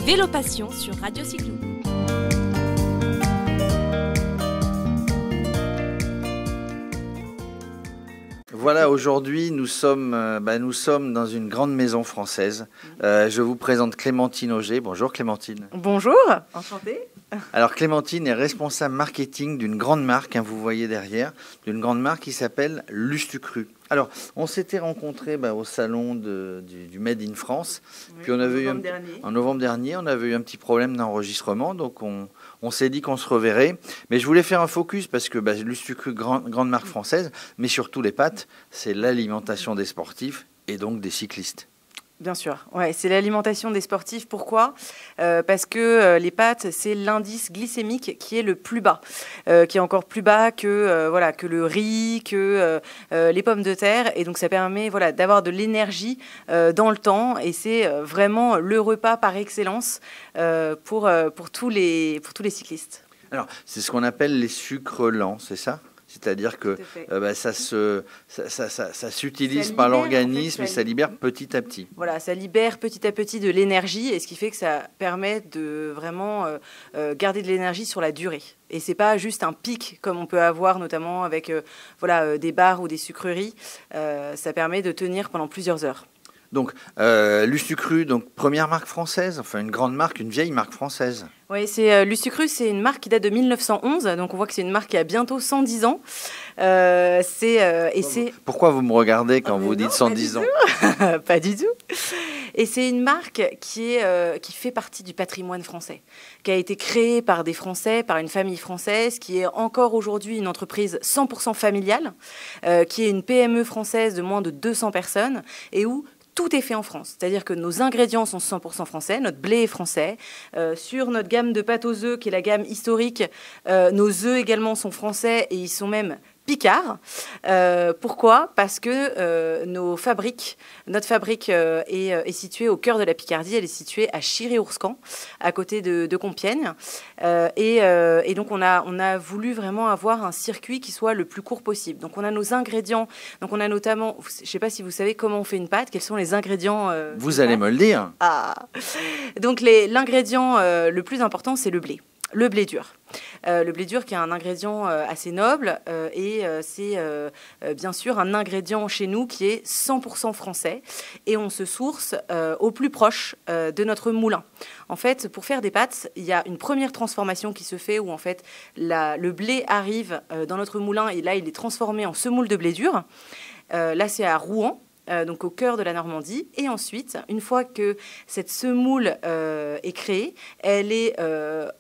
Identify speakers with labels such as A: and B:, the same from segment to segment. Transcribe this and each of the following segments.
A: Vélo Passion sur Radio Cyclo.
B: Voilà, aujourd'hui, nous sommes dans une grande maison française. Je vous présente Clémentine Auger. Bonjour Clémentine.
C: Bonjour, enchantée.
B: Alors Clémentine est responsable marketing d'une grande marque, vous voyez derrière, d'une grande marque qui s'appelle Lustucru. Alors, on s'était rencontrés au salon du Made in France.
C: Oui,
B: puis en novembre dernier, on avait eu un petit problème d'enregistrement, donc on s'est dit qu'on se reverrait. Mais je voulais faire un focus parce que Lustucru, grande marque française, mais surtout les pâtes, c'est l'alimentation des sportifs et donc des cyclistes.
C: Bien sûr, ouais, c'est l'alimentation des sportifs. Pourquoi ? Parce que les pâtes, c'est l'indice glycémique qui est le plus bas, qui est encore plus bas que le riz, que les pommes de terre. Et donc, ça permet d'avoir de l'énergie dans le temps. Et c'est vraiment le repas par excellence pour tous les cyclistes.
B: Alors, c'est ce qu'on appelle les sucres lents, c'est ça ? C'est-à-dire que ça s'utilise par l'organisme et ça libère petit à petit.
C: Voilà, ça libère petit à petit de l'énergie et ce qui fait que ça permet de vraiment garder de l'énergie sur la durée. Et c'est pas juste un pic comme on peut avoir notamment avec des bars ou des sucreries. Ça permet de tenir pendant plusieurs heures.
B: Donc, Lustucru, donc première marque française, enfin une grande marque, une vieille marque française.
C: Oui, Lustucru, c'est une marque qui date de 1911, donc on voit que c'est une marque qui a bientôt 110 ans.
B: Pourquoi vous me regardez quand vous dites 110 ans ?
C: Pas du tout. Et c'est une marque qui fait partie du patrimoine français, qui a été créée par des Français, par une famille française, qui est encore aujourd'hui une entreprise 100% familiale, qui est une PME française de moins de 200 personnes et où tout est fait en France, c'est-à-dire que nos ingrédients sont 100% français, notre blé est français. Sur notre gamme de pâtes aux œufs, qui est la gamme historique, nos œufs également sont français et ils sont même picards. Pourquoi ? Parce que notre fabrique est située au cœur de la Picardie. Elle est située à Chiry-Ourcans, à côté de Compiègne. Et donc, on a voulu vraiment avoir un circuit qui soit le plus court possible. Donc, on a nos ingrédients. Donc, on a notamment, je ne sais pas si vous savez comment on fait une pâte, quels sont les ingrédients.
B: Vous allez me le dire.
C: Ah. Donc, l'ingrédient le plus important, c'est le blé. Le blé dur. Le blé dur qui est un ingrédient assez noble et c'est bien sûr un ingrédient chez nous qui est 100% français et on se source au plus proche de notre moulin. En fait, pour faire des pâtes, il y a une première transformation qui se fait où en fait le blé arrive dans notre moulin et là il est transformé en semoule de blé dur. Là c'est à Rouen. Donc au cœur de la Normandie. Et ensuite, une fois que cette semoule est créée, elle est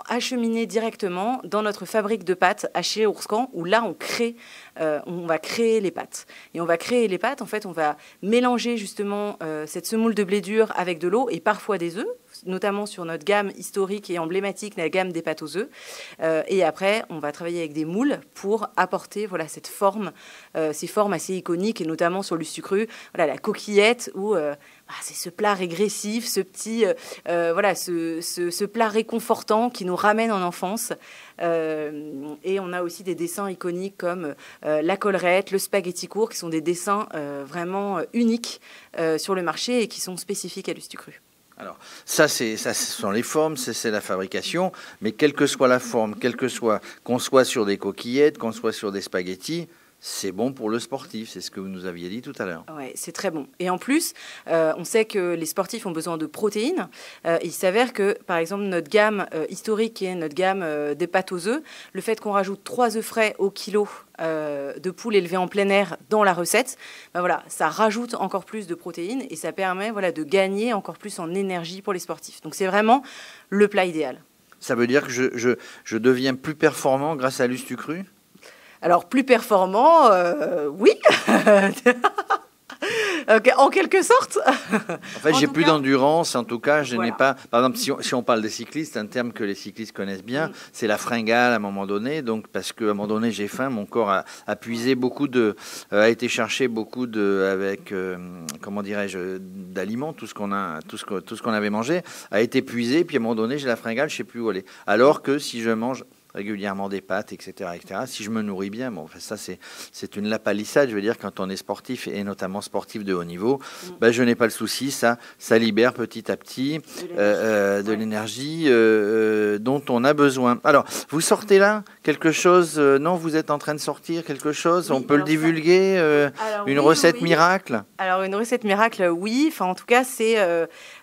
C: acheminée directement dans notre fabrique de pâtes à Chiry-Ourcans, où là, on va créer les pâtes. Et on va créer les pâtes, en fait, on va mélanger justement cette semoule de blé dur avec de l'eau et parfois des œufs, notamment sur notre gamme historique et emblématique, la gamme des pâtes aux œufs. Et après, on va travailler avec des moules pour apporter cette forme, ces formes assez iconiques, et notamment sur Lustucru, la coquillette, où c'est ce plat régressif, ce petit, ce plat réconfortant qui nous ramène en enfance. Et on a aussi des dessins iconiques comme la collerette, le spaghetti court, qui sont des dessins vraiment uniques sur le marché et qui sont spécifiques à Lustucru.
B: Alors, ce sont les formes, c'est la fabrication, mais quelle que soit la forme, qu'on soit sur des coquillettes, qu'on soit sur des spaghettis, c'est bon pour le sportif, c'est ce que vous nous aviez dit tout à l'heure.
C: Oui, c'est très bon. Et en plus, on sait que les sportifs ont besoin de protéines. Il s'avère que, par exemple, notre gamme historique, qui est notre gamme des pâtes aux œufs, le fait qu'on rajoute 3 œufs frais au kilo de poules élevées en plein air dans la recette, ça rajoute encore plus de protéines et ça permet de gagner encore plus en énergie pour les sportifs. Donc c'est vraiment le plat idéal.
B: Ça veut dire que je deviens plus performant grâce à Lustucru ?
C: Alors, plus performant, oui, en quelque sorte.
B: En fait, j'ai plus d'endurance, en tout cas, je n'ai pas... Par exemple, si on parle des cyclistes, un terme que les cyclistes connaissent bien, c'est la fringale à un moment donné, donc parce qu'à un moment donné, j'ai faim, mon corps a puisé a été chercher beaucoup d'aliments, tout ce qu'on avait mangé, a été puisé, puis à un moment donné, j'ai la fringale, je ne sais plus où aller. Alors que si je mange régulièrement des pâtes, etc., etc. Si je me nourris bien, bon, enfin, ça c'est une lapalissade. Je veux dire, quand on est sportif et notamment sportif de haut niveau, je n'ai pas le souci. Ça libère petit à petit de l'énergie dont on a besoin. Alors, vous sortez là quelque chose non, vous êtes en train de sortir quelque chose. On peut le divulguer. Une recette miracle.
C: Alors une recette miracle, oui. Enfin, en tout cas, c'est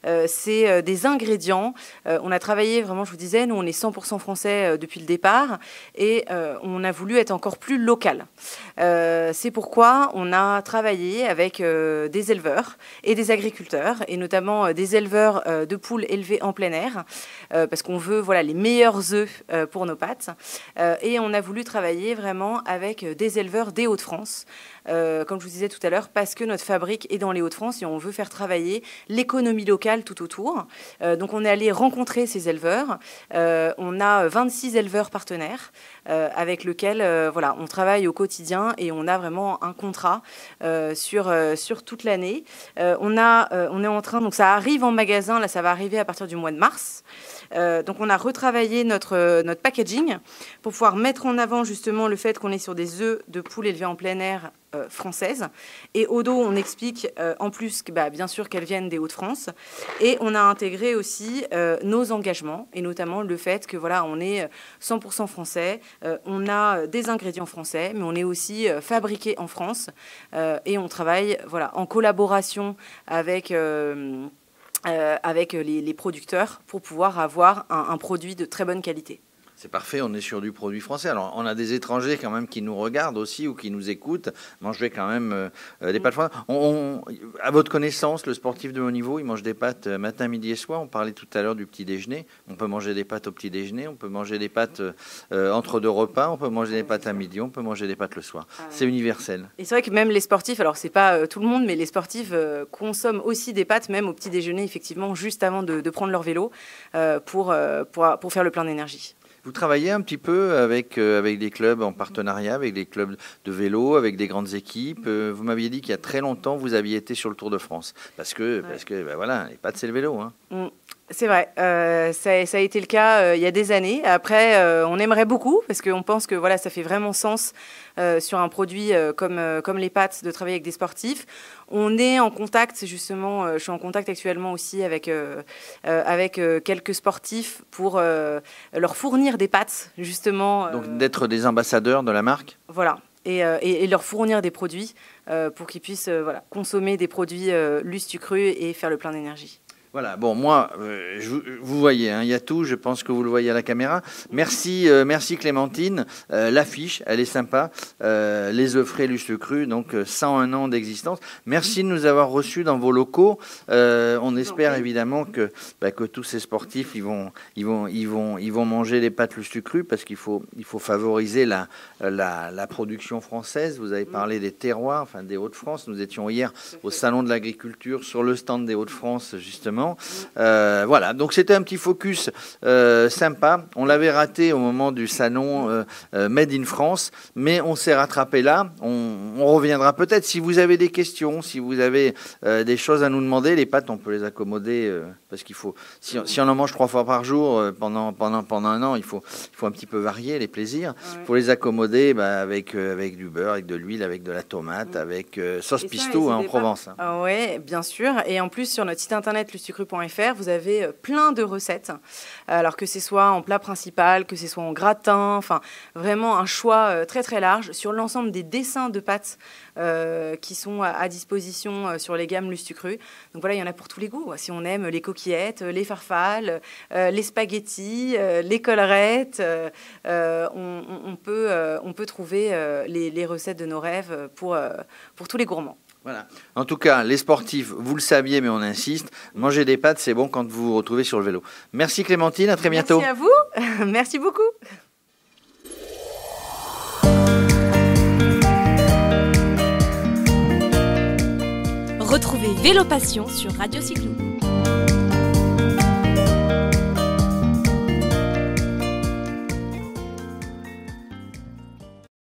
C: des ingrédients. On a travaillé vraiment, je vous disais, nous on est 100% français depuis le départ et on a voulu être encore plus local. C'est pourquoi on a travaillé avec des éleveurs et des agriculteurs et notamment des éleveurs de poules élevées en plein air parce qu'on veut les meilleurs œufs pour nos pâtes et on a voulu travailler vraiment avec des éleveurs des Hauts-de-France. Comme je vous disais tout à l'heure, parce que notre fabrique est dans les Hauts-de-France et on veut faire travailler l'économie locale tout autour. Donc on est allé rencontrer ces éleveurs. On a 26 éleveurs partenaires avec lesquels on travaille au quotidien et on a vraiment un contrat sur toute l'année. On est en train, donc ça arrive en magasin, là ça va arriver à partir du mois de mars. Donc on a retravaillé notre packaging pour pouvoir mettre en avant justement le fait qu'on est sur des œufs de poules élevées en plein air françaises. Et au dos, on explique en plus que, bien sûr qu'elles viennent des Hauts-de-France. Et on a intégré aussi nos engagements et notamment le fait que on est 100% français, on a des ingrédients français, mais on est aussi fabriqué en France et on travaille en collaboration avec les producteurs pour pouvoir avoir un produit de très bonne qualité.
B: C'est parfait, on est sur du produit français. Alors, on a des étrangers quand même qui nous regardent aussi ou qui nous écoutent. Manger quand même des pâtes françaises. À votre connaissance, le sportif de haut niveau, il mange des pâtes matin, midi et soir. On parlait tout à l'heure du petit déjeuner. On peut manger des pâtes au petit déjeuner. On peut manger des pâtes entre deux repas. On peut manger des pâtes à midi. On peut manger des pâtes le soir. C'est universel.
C: Et c'est vrai que même les sportifs, alors c'est pas tout le monde, mais les sportifs consomment aussi des pâtes, même au petit déjeuner, effectivement, juste avant de prendre leur vélo pour faire le plein d'énergie.
B: Vous travaillez un petit peu avec des clubs en partenariat, avec des clubs de vélo, avec des grandes équipes. Vous m'aviez dit qu'il y a très longtemps, vous aviez été sur le Tour de France. Parce que les pâtes, c'est le vélo. Hein.
C: C'est vrai, ça a été le cas il y a des années. Après, on aimerait beaucoup parce qu'on pense que ça fait vraiment sens sur un produit comme les pâtes de travailler avec des sportifs. On est en contact, justement, je suis en contact actuellement aussi avec quelques sportifs pour leur fournir des pâtes, justement.
B: Donc d'être des ambassadeurs de la marque ?
C: Voilà. Et leur fournir des produits pour qu'ils puissent consommer des produits Lustucru et faire le plein d'énergie.
B: Voilà, bon, moi, vous voyez, il y a tout, je pense que vous le voyez à la caméra. Merci Clémentine. L'affiche, elle est sympa. Les œufs frais Lustucru, donc 101 ans d'existence. Merci de nous avoir reçus dans vos locaux. On espère évidemment que tous ces sportifs, ils vont manger des pâtes Lustucru parce qu'il faut favoriser la production française. Vous avez parlé des terroirs, des Hauts-de-France. Nous étions hier au Salon de l'Agriculture sur le stand des Hauts-de-France, justement. Voilà, donc c'était un petit focus sympa. On l'avait raté au moment du salon Made in France, mais on s'est rattrapé là. On reviendra peut-être si vous avez des questions, si vous avez des choses à nous demander. Les pâtes, on peut les accommoder parce qu'il faut. Si on en mange 3 fois par jour pendant un an, il faut un petit peu varier les plaisirs. Il faut les accommoder avec du beurre, avec de l'huile, avec de la tomate, avec sauce pesto en Provence.
C: Oui, bien sûr. Et en plus, sur notre site internet lustucru.fr, vous avez plein de recettes. Alors que ce soit en plat principal, que ce soit en gratin, enfin vraiment un choix très très large sur l'ensemble des dessins de pâtes qui sont à disposition sur les gammes Lustucru. Donc voilà, il y en a pour tous les goûts. Si on aime les coquillettes, les farfales, les spaghettis, les collerettes, on peut trouver les recettes de nos rêves pour tous les gourmands.
B: Voilà. En tout cas, les sportifs, vous le saviez, mais on insiste, manger des pâtes, c'est bon quand vous vous retrouvez sur le vélo. Merci Clémentine, à très bientôt.
C: Merci à vous, merci beaucoup.
A: Retrouvez Vélo Passion sur Radio Cyclo.